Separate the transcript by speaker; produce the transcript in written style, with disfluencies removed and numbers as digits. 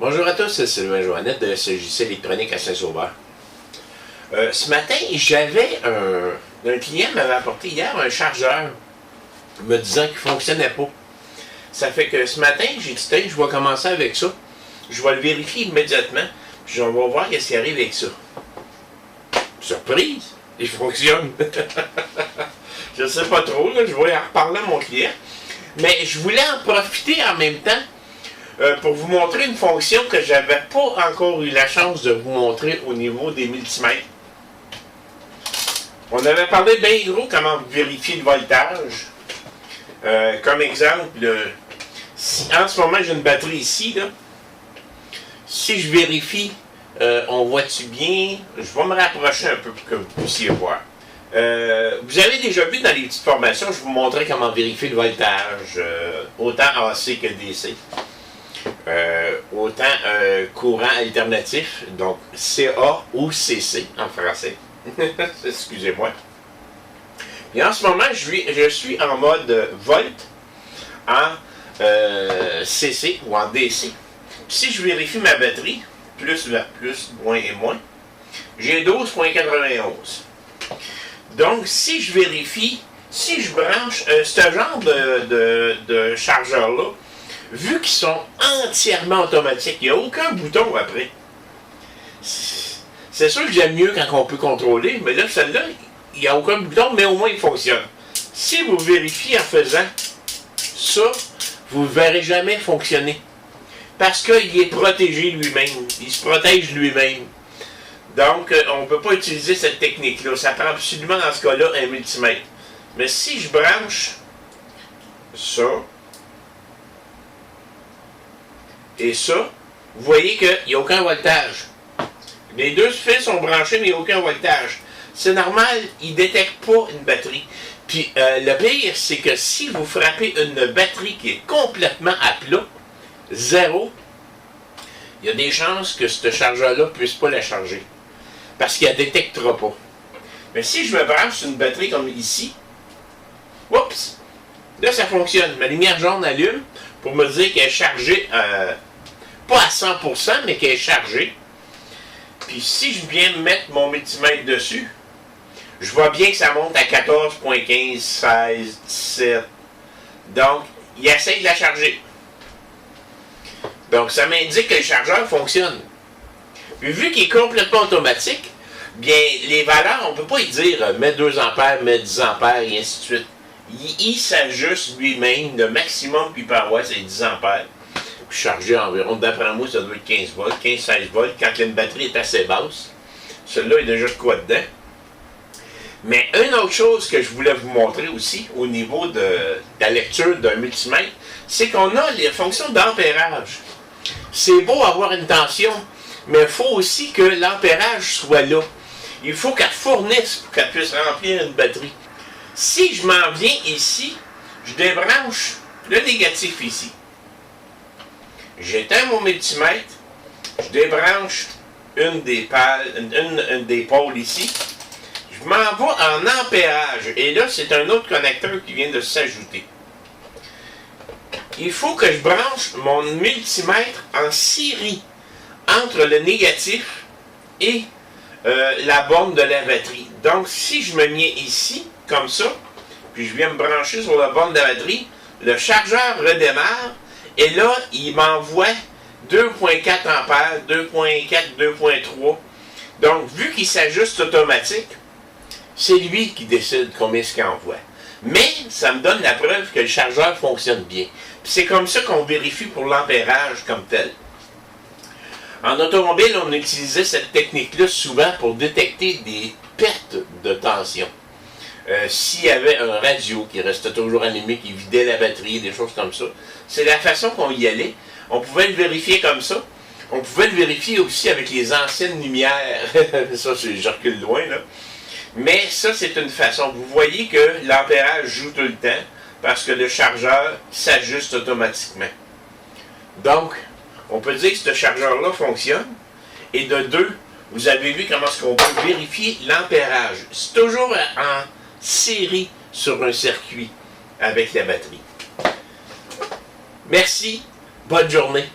Speaker 1: Bonjour à tous, c'est Sylvain Joannette de SJC Électronique à Saint-Sauveur. Ce matin, j'avais un client m'avait apporté hier un chargeur me disant qu'il ne fonctionnait pas. Ça fait que ce matin, j'ai dit, je vais commencer avec ça. Je vais le vérifier immédiatement, puis on va voir ce qui arrive avec ça. Surprise, il fonctionne. Je ne sais pas trop, là, je vais en reparler à mon client. Mais je voulais en profiter en même temps pour vous montrer une fonction que je n'avais pas encore eu la chance de vous montrer au niveau des multimètres. On avait parlé bien gros comment vérifier le voltage. Comme exemple, si en ce moment j'ai une batterie ici, là, si je vérifie, on voit-tu bien? Je vais me rapprocher un peu pour que vous puissiez voir. Vous avez déjà vu dans les petites formations, je vous montrais comment vérifier le voltage, autant AC que DC. Autant courant alternatif, donc CA ou CC en français. Excusez-moi. Et en ce moment, je suis en mode volt en CC ou en DC. Si je vérifie ma batterie, plus, moins et moins, j'ai 12,91. Donc, si je vérifie, si je branche ce genre de chargeur-là, vu qu'ils sont entièrement automatiques, il n'y a aucun bouton après. C'est sûr que j'aime mieux quand on peut contrôler, mais là, celle-là, il n'y a aucun bouton, mais au moins il fonctionne. Si vous vérifiez en faisant ça, vous ne le verrez jamais fonctionner. Parce qu'il est protégé lui-même. Il se protège lui-même. Donc, on ne peut pas utiliser cette technique-là. Ça prend absolument, dans ce cas-là, un multimètre. Mais si je branche ça, et ça, vous voyez qu'il n'y a aucun voltage. Les deux fils sont branchés, mais il n'y a aucun voltage. C'est normal, il ne détecte pas une batterie. Puis le pire, c'est que si vous frappez une batterie qui est complètement à plat, zéro, il y a des chances que ce chargeur-là ne puisse pas la charger. Parce qu'il ne la détectera pas. Mais si je me branche sur une batterie comme ici, oups, là ça fonctionne. Ma lumière jaune allume pour me dire qu'elle est chargée, pas à 100%, mais qu'elle est chargée. Puis si je viens mettre mon multimètre dessus, je vois bien que ça monte à 14.15, 16, 17. Donc, il essaie de la charger. Donc, ça m'indique que le chargeur fonctionne. Puis vu qu'il est complètement automatique, bien, les valeurs, on ne peut pas y dire mets 2 ampères, mets 10 ampères, et ainsi de suite. Il s'ajuste lui-même. Le maximum qu'il peut avoir, c'est 10 ampères. Puis charger environ, d'après moi, ça doit être 15 volts, 15-16 volts, quand une batterie est assez basse. Celui-là est déjà de quoi dedans. Mais une autre chose que je voulais vous montrer aussi, au niveau de la lecture d'un multimètre, c'est qu'on a les fonctions d'ampérage. C'est beau avoir une tension, mais il faut aussi que l'ampérage soit là. Il faut qu'elle fournisse pour qu'elle puisse remplir une batterie. Si je m'en viens ici, je débranche le négatif ici. J'éteins mon multimètre, je débranche une des pôles ici. Je m'en vais en ampérage. Et là, c'est un autre connecteur qui vient de s'ajouter. Il faut que je branche mon multimètre en série entre le négatif et la borne de la batterie. Donc, si je me mets ici, comme ça, puis je viens me brancher sur la borne de la batterie, le chargeur redémarre, et là, il m'envoie 2.4 ampères, 2.4, 2.3. Donc, vu qu'il s'ajuste automatique, c'est lui qui décide combien ce qu'il envoie. Mais, ça me donne la preuve que le chargeur fonctionne bien. C'est comme ça qu'on vérifie pour l'ampérage comme tel. En automobile, on utilisait cette technique-là souvent pour détecter des pertes de tension. S'il y avait un radio qui restait toujours allumé, qui vidait la batterie, des choses comme ça, c'est la façon qu'on y allait. On pouvait le vérifier comme ça. On pouvait le vérifier aussi avec les anciennes lumières. Ça, je recule loin, là. Mais ça, c'est une façon. Vous voyez que l'ampérage joue tout le temps parce que le chargeur s'ajuste automatiquement. Donc, on peut dire que ce chargeur-là fonctionne. Et de deux, vous avez vu comment est-ce qu'on peut vérifier l'ampérage. C'est toujours en série sur un circuit avec la batterie. Merci. Bonne journée.